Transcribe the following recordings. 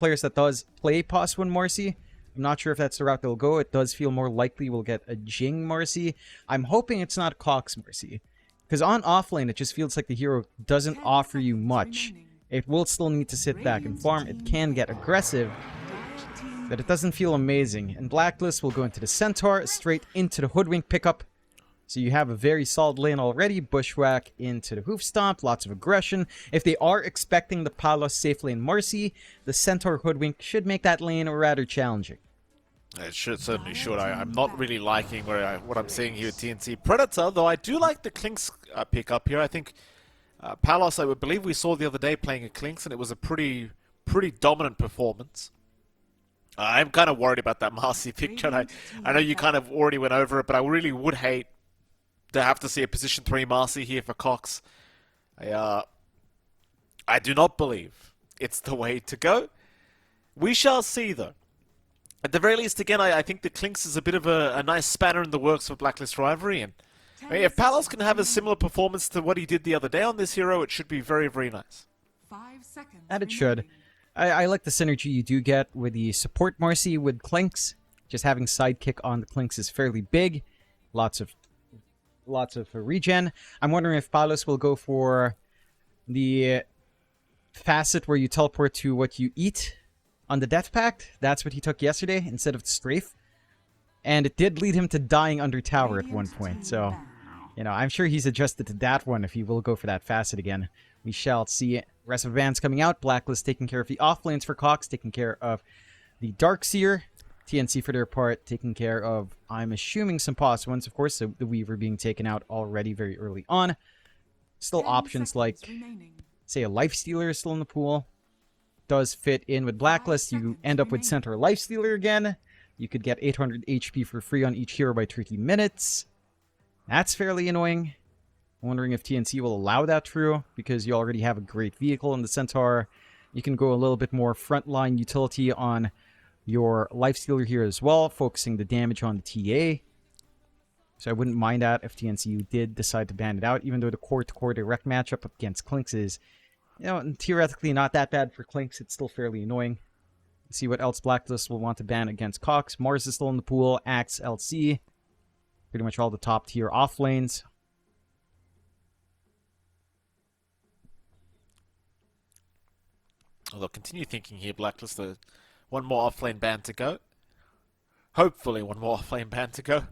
players that does play +1 Marcy. I'm not sure if that's the route they'll go. It does feel more likely we'll get a Jing Marcy. I'm hoping it's not Cox Marcy. Because on offlane, it just feels like the hero doesn't offer you much. It will still need to sit back and farm. It can get aggressive, but it doesn't feel amazing. And Blacklist will go into the Centaur, straight into the Hoodwink pickup. So you have a very solid lane already. Bushwhack into the Hoof Stomp, lots of aggression. If they are expecting the Palos safe lane Marcy, the Centaur Hoodwink should make that lane rather challenging. It certainly should. I'm not really liking what I'm seeing here at TNC Predator, though I do like the Clinks pickup here. I think Palos, I believe we saw the other day playing a Clinks, and it was a pretty dominant performance. I'm kind of worried about that Marcy picture. And I know you kind of already went over it, but I really would hate to have to see a position 3 Marcy here for Cox. I do not believe it's the way to go. We shall see, though. At the very least, again, I think the Clinks is a bit of a nice spanner in the works for Blacklist Rivalry. And I mean, if Palos can have a similar performance to what he did the other day on this hero, it should be very, very nice. 5 seconds. And it should. I like the synergy you do get with the support Marcy with Clinks. Just having sidekick on the Clinks is fairly big. Lots of regen. I'm wondering if Palos will go for the facet where you teleport to what you eat on the Death Pact. That's what he took yesterday instead of the strafe. And it did lead him to dying under tower at one point. So, you know, I'm sure he's adjusted to that one if he will go for that facet again. We shall see. Rest of Vans coming out. Blacklist taking care of the offlanes for Cox, taking care of the Darkseer. TNC, for their part, taking care of, I'm assuming, some pos ones, of course, so the Weaver being taken out already very early on. Still options like, say, a Lifestealer is still in the pool. Does fit in with Blacklist. You end up with Centaur Lifestealer again. You could get 800 HP for free on each hero by 30 minutes. That's fairly annoying. I'm wondering if TNC will allow that through, because you already have a great vehicle in the Centaur. You can go a little bit more frontline utility on your Lifestealer here as well, focusing the damage on the TA. So I wouldn't mind that if TNCU did decide to ban it out, even though the core-to-core direct matchup against Clinks is, you know, theoretically not that bad for Clinks. It's still fairly annoying. Let's see what else Blacklist will want to ban against Cox. Mars is still in the pool. Axe, LC. Pretty much all the top-tier off lanes. Well, they'll continue thinking here, Blacklist. One more offlane ban to go. Hopefully one more offlane ban to go.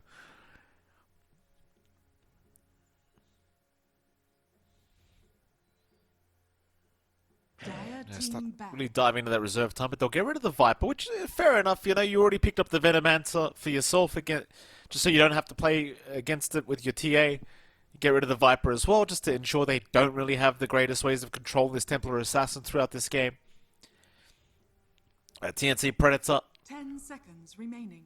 Start really diving into that reserve time, but they'll get rid of the Viper, which is fair enough. You know, you already picked up the Venomancer for yourself again, just so you don't have to play against it with your TA. Get rid of the Viper as well, just to ensure they don't really have the greatest ways of controlling this Templar Assassin throughout this game. TNC Predator. 10 seconds remaining.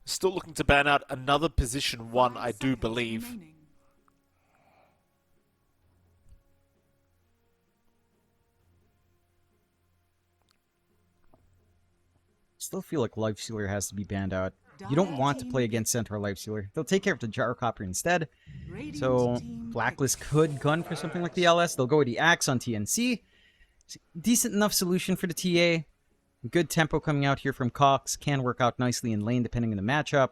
Still looking to ban out another position 1, I do believe. Remaining. Still feel like Lifestealer has to be banned out. You don't want to play against Centaur Lifestealer. They'll take care of the Gyrocopter instead. So Blacklist could gun for something like the LS. They'll go with the Axe on TNC. Decent enough solution for the TA. Good tempo coming out here from Cox. Can work out nicely in lane depending on the matchup.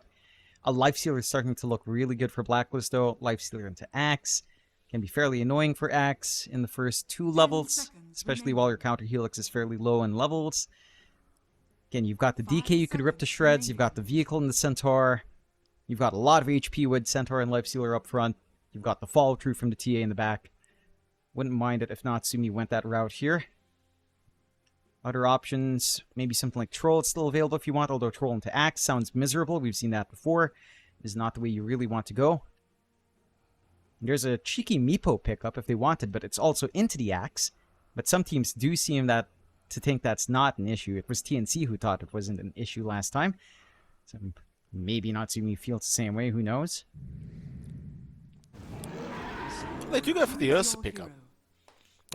A Lifestealer is starting to look really good for Blacklist though. Lifestealer into Axe. Can be fairly annoying for Axe in the first 2 levels. Especially while your counter helix is fairly low in levels. Again, you've got the DK you could rip to shreds. You've got the vehicle in the Centaur. You've got a lot of HP with Centaur and Lifestealer up front. You've got the follow-through from the TA in the back. Wouldn't mind it if Natsumi went that route here. Other options, maybe something like Troll. It's still available if you want, although Troll into Axe sounds miserable. We've seen that before. Is not the way you really want to go. There's a cheeky Meepo pickup if they wanted, but it's also into the Axe. But some teams do seem to think that's not an issue. It was TNC who thought it wasn't an issue last time. So maybe Natsumi feels the same way, who knows? They do go for the Ursa pickup.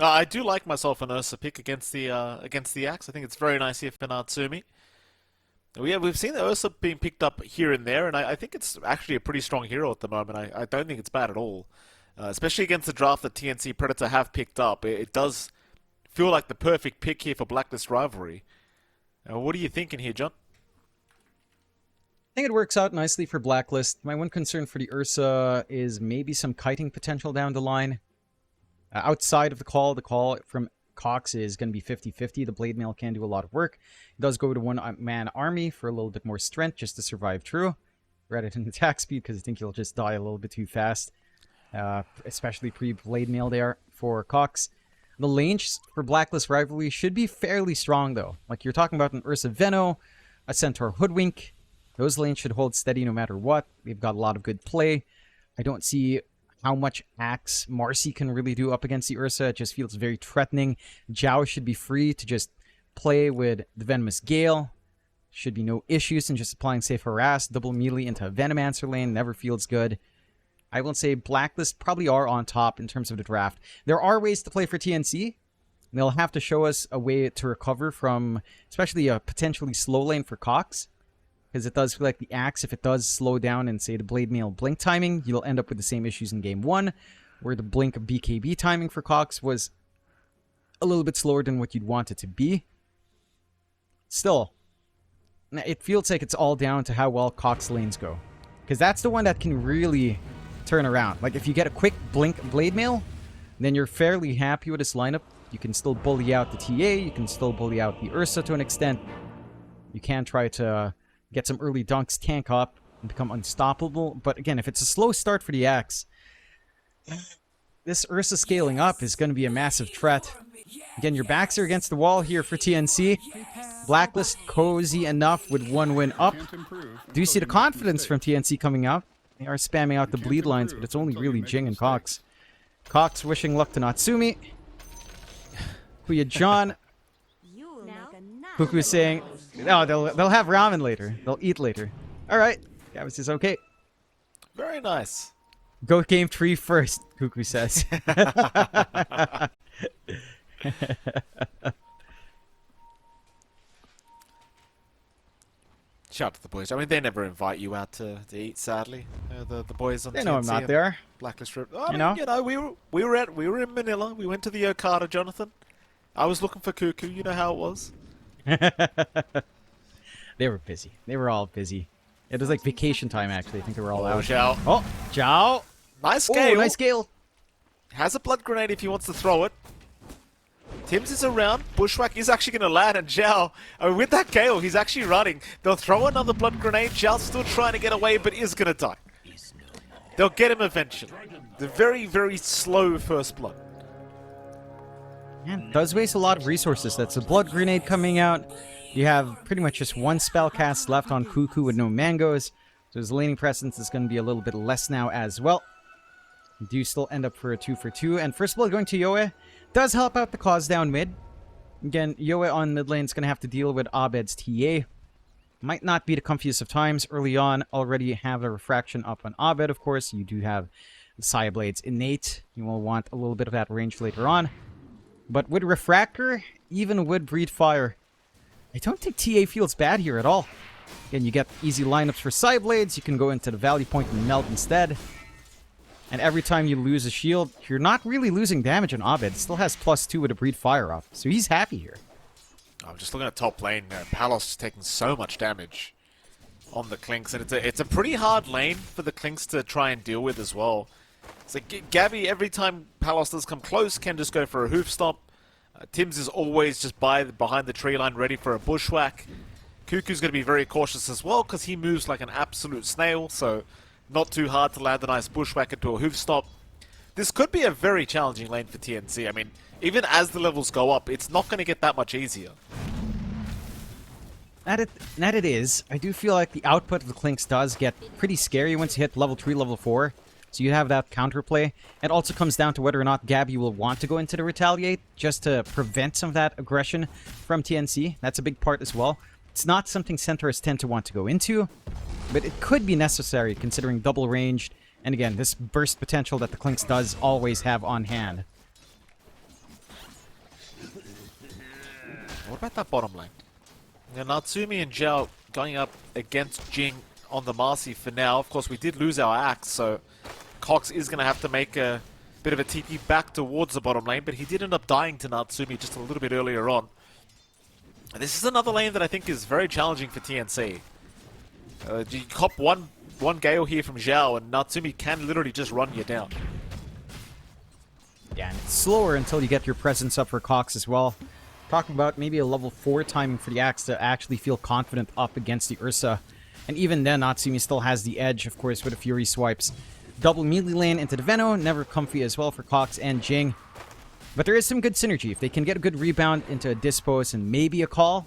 I do like myself an Ursa pick against the Axe. I think it's very nice here for Natsumi. We've seen the Ursa being picked up here and there, and I think it's actually a pretty strong hero at the moment. I don't think it's bad at all. Especially against the draft that TNC Predator have picked up. It does feel like the perfect pick here for Blacklist Rivalry. What are you thinking here, John? I think it works out nicely for Blacklist. My one concern for the Ursa is maybe some kiting potential down the line. Outside of the call from Cox is going to be 50-50. The Blade Mail can do a lot of work. It does go to one-man army for a little bit more strength just to survive through, rather than attack speed, because I think you'll just die a little bit too fast. Especially pre-Blade Mail there for Cox. The lanes for Blacklist Rivalry should be fairly strong, though. Like, you're talking about an Ursa Veno, a Centaur Hoodwink. Those lanes should hold steady no matter what. They've got a lot of good play. I don't see how much Axe Marcy can really do up against the Ursa. It just feels very threatening. Zhao should be free to just play with the Venomous Gale. Should be no issues in just applying Safe Harass. Double melee into a Venomancer lane never feels good. I will say Blacklist probably are on top in terms of the draft. There are ways to play for TNC. They'll have to show us a way to recover from, especially a potentially slow lane for Cox. Because it does feel like the Axe, if it does slow down and say the Blade Mail blink timing, you'll end up with the same issues in game 1, where the blink BKB timing for Cox was a little bit slower than what you'd want it to be. Still, it feels like it's all down to how well Cox lanes go. Because that's the one that can really turn around. Like, if you get a quick blink Blade Mail, then you're fairly happy with this lineup. You can still bully out the TA, you can still bully out the Ursa to an extent. You can try to get some early dunks, tank up, and become unstoppable. But again, if it's a slow start for the Axe, this Ursa scaling up is going to be a massive threat. Again, your backs are against the wall here for TNC. Blacklist cozy enough with one win up. Do you see the confidence from TNC coming out? They are spamming out the bleed lines, but it's only really Jing and Cox. Cox wishing luck to Natsumi. Kuya John. Kuku saying, no, they'll have ramen later. They'll eat later. All right. Gavin says, okay. Very nice. Go game 3 first, Kuku says. Shout out to the boys. I mean, they never invite you out to eat, sadly. The boys on They know I'm TNC not and there. Blacklist. We were in Manila. We went to the Okada, Jonathan. I was looking for Cuckoo. You know how it was. They were busy. They were all busy. It was like vacation time, actually. I think they were all out. Zhao. Oh, Zhao. Nice scale. Oh, nice scale. Has a blood grenade if he wants to throw it. Tim's is around. Bushwhack is actually going to land, and Zhao, I mean, with that Gale, he's actually running. They'll throw another blood grenade. Zhao's still trying to get away, but is going to die. They'll get him eventually. The very, very slow first blood. Man, does waste a lot of resources. That's a blood grenade coming out. You have pretty much just one spell cast left on Cuckoo with no mangoes. So his laning presence is going to be a little bit less now as well. You do still end up for a 2-for-2. And first blood going to Yoe does help out the cause down mid. Again, Yoe on mid lane is going to have to deal with Abed's TA. Might not be the comfiest of times. Early on, already have a refraction up on Abed, of course. You do have the Saya Blades innate. You will want a little bit of that range later on. But with Refractor, even with Breed Fire, I don't think TA feels bad here at all. Again, you get easy lineups for Saya Blades. You can go into the Valley Point and melt instead. And every time you lose a shield, you're not really losing damage on Abed. Still has +2 with a Breed Fire up. So he's happy here. I'm just looking at top lane. Palos is taking so much damage on the Clinks. And it's a pretty hard lane for the Clinks to try and deal with as well. It's like Gabby, every time Palos does come close, can just go for a hoof stomp. Tim's is always just behind the tree line, ready for a bushwhack. Cuckoo's going to be very cautious as well, because he moves like an absolute snail, so not too hard to land a nice bushwhack into a hoof stomp. This could be a very challenging lane for TNC. I mean, even as the levels go up, it's not going to get that much easier. That it is. I do feel like the output of the Clinks does get pretty scary once you hit level 3, level 4. So you have that counterplay. It also comes down to whether or not Gabby will want to go into the Retaliate just to prevent some of that aggression from TNC. That's a big part as well. It's not something Centaurs tend to want to go into, but it could be necessary considering double ranged. And again, this burst potential that the Clinks does always have on hand. What about that bottom lane? Now, Natsumi and Zhao going up against Jing on the Marcy for now. Of course, we did lose our Axe, so Cox is going to have to make a bit of a TP back towards the bottom lane, but he did end up dying to Natsumi just a little bit earlier on. And this is another lane that I think is very challenging for TNC. You cop one Gale here from Zhao, and Natsumi can literally just run you down. Yeah, and it's slower until you get your presence up for Cox as well. Talking about maybe a level 4 timing for the Axe to actually feel confident up against the Ursa. And even then, Natsumi still has the edge, of course, with the Fury swipes. Double melee lane into the Veno, never comfy as well for Cox and Jing. But there is some good synergy. If they can get a good rebound into a dispose and maybe a call,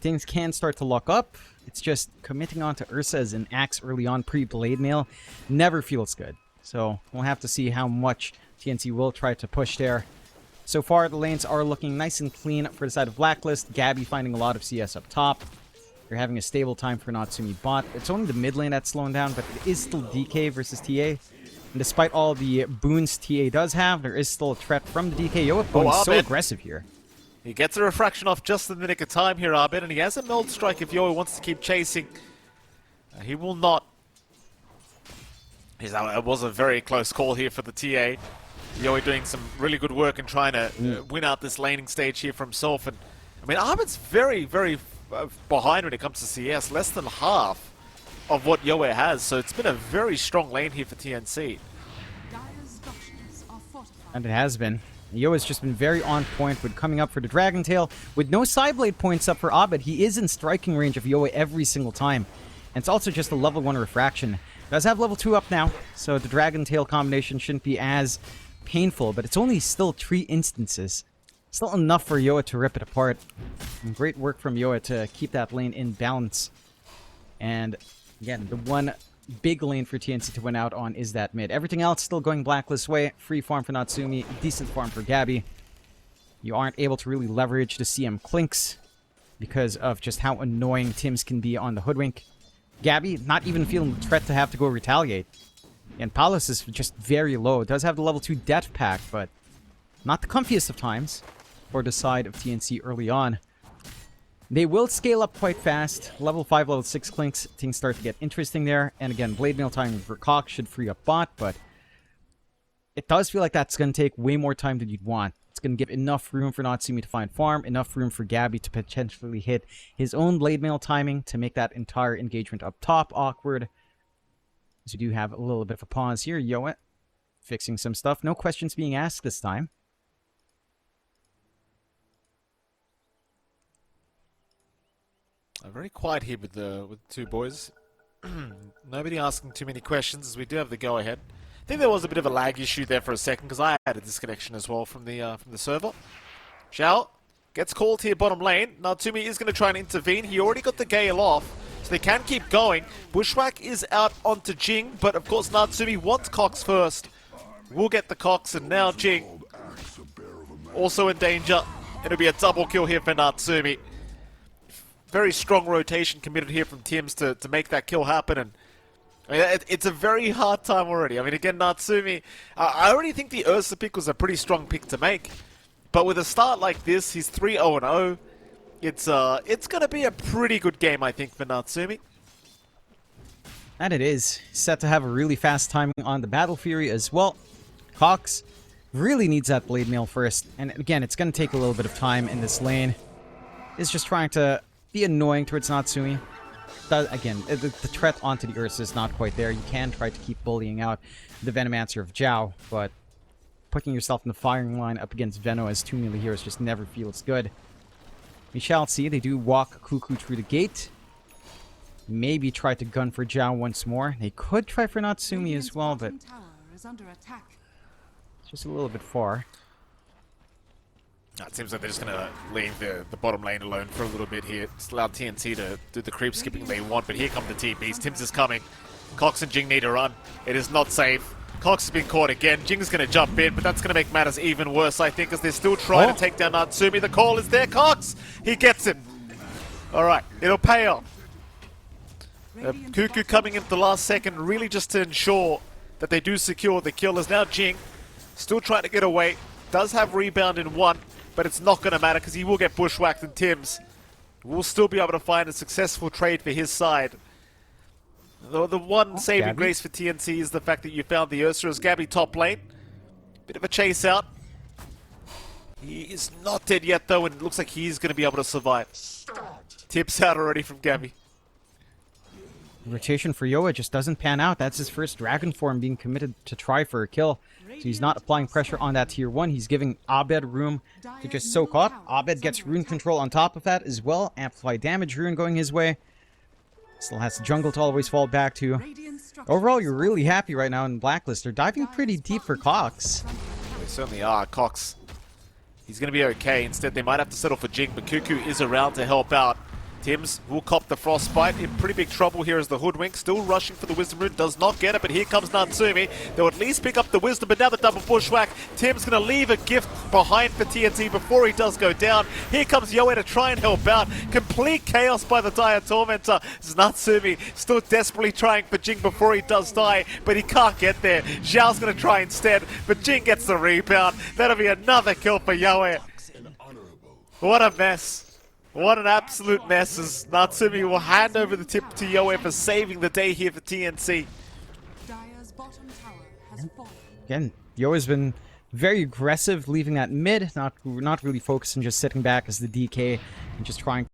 things can start to lock up. It's just committing onto Ursa as an Axe early on pre-blade mail never feels good. So we'll have to see how much TNC will try to push there. So far, the lanes are looking nice and clean for the side of Blacklist. Gabby finding a lot of CS up top. They're having a stable time for Natsumi bot. It's only the mid lane that's slowing down, but it is still DK versus TA. And despite all the boons TA does have, there is still a threat from the DK. Yoa going so aggressive here. He gets a refraction off just in the nick of time here, Arbit, and he has a meld strike if Yoa wants to keep chasing. He will not. It was a very close call here for the TA. Yoa doing some really good work in trying to win out this laning stage here for himself. And I mean, Arbit's very, very behind when it comes to CS, less than half of what Yoa has. So it's been a very strong lane here for TNC. Dire's structures are fortified. And it has been. Yoa's just been very on point with coming up for the Dragon Tail. With no Sideblade points up for Abed, he is in striking range of Yoa every single time. And it's also just a level 1 refraction. Does have level 2 up now, so the Dragon Tail combination shouldn't be as painful, but it's only still 3 instances. Still enough for Yoa to rip it apart. And great work from Yoa to keep that lane in balance. And again, the one big lane for TNC to win out on is that mid. Everything else still going Blacklist way. Free farm for Natsumi, decent farm for Gabby. You aren't able to really leverage the CM Clinks because of just how annoying Tims can be on the Hoodwink. Gabby, not even feeling the threat to have to go retaliate. And Palos is just very low. It does have the level 2 death pack, but not the comfiest of times for the side of TNC early on. They will scale up quite fast. Level 5, level 6 Clinks, things start to get interesting there. And again, Blade Mail timing for Cox should free up bot, but it does feel like that's going to take way more time than you'd want. It's going to give enough room for Natsumi to find farm, enough room for Gabby to potentially hit his own Blade Mail timing to make that entire engagement up top awkward. So we do have a little bit of a pause here. Yoa fixing some stuff. No questions being asked this time. Very quiet here with the two boys. Nobody asking too many questions as we do have the go ahead. I think there was a bit of a lag issue there for a second because I had a disconnection as well from the server. Zhao gets called here bottom lane. Natsumi is going to try and intervene. He already got the Gale off, so they can keep going. Bushwhack is out onto Jing, but of course Natsumi wants Cox first. We'll get the Cox, and now Jing also in danger. It'll be a double kill here for Natsumi. Very strong rotation committed here from Tims to make that kill happen, and I mean, it's a very hard time already. I mean, again, Natsumi, I already think the Ursa pick was a pretty strong pick to make, but with a start like this, he's 3-0-0. It's going to be a pretty good game, I think, for Natsumi. And it is. Set to have a really fast timing on the Battle Fury as well. Cox really needs that Blade Mail first, and again, it's going to take a little bit of time in this lane. It's just trying to be annoying towards Natsumi. Again, the threat onto the Ursa is not quite there. You can try to keep bullying out the Venomancer of Zhao, but putting yourself in the firing line up against Veno as 2 melee heroes just never feels good. We shall see. They do walk Cuckoo through the gate. Maybe try to gun for Zhao once more. They could try for Natsumi as well, but Tower is under attack. it's just a little bit far. It seems like they're just going to leave the bottom lane alone for a little bit here. Just allow TNC to do the creep skipping they want, but here come the TPs. Tims is coming. Cox and Jing need to run. It is not safe. Cox has been caught again. Jing's going to jump in, but that's going to make matters even worse, I think, as they're still trying to take down Natsumi. The call is there. Cox! He gets it. All right, it'll pay off. Cuckoo coming in at the last second, really just to ensure that they do secure the kill. Is now Jing. Still trying to get away. Does have rebound in 1. But it's not going to matter because he will get bushwhacked, and Tims will still be able to find a successful trade for his side. The one saving grace for TNC is the fact that you found the Ursa as Gabby top lane. Bit of a chase out. He is not dead yet though, and it looks like he's going to be able to survive. Tips out already from Gabby. Rotation for Yoa just doesn't pan out. That's his first dragon form being committed to try for a kill. So he's not applying pressure on that tier 1. He's giving Abed room to just soak up. Abed gets rune control on top of that as well. Amplify damage rune going his way. Still has the jungle to always fall back to. Overall, you're really happy right now in Blacklist. They're diving pretty deep for Cox. They certainly are. Cox, he's going to be okay. Instead, they might have to settle for Jing, but Cuckoo is around to help out. Tims will cop the frostbite, in pretty big trouble here as the Hoodwink, still rushing for the Wisdom Rune, does not get it, but here comes Natsumi. They'll at least pick up the Wisdom, but now the double bushwhack. Tim's going to leave a gift behind for TNC before he does go down. Here comes Yoe to try and help out. Complete chaos by the Dire Tormentor. Natsumi still desperately trying for Jing before he does die, but he can't get there. Zhao's going to try instead, but Jing gets the rebound. That'll be another kill for Yoe. What a mess. What an absolute mess as Natsumi will hand over the tip to Yoe for saving the day here for TNC. Dire's bottom tower has fallen. Again, Yoa's been very aggressive, leaving that mid, not really focused on just sitting back as the DK and just trying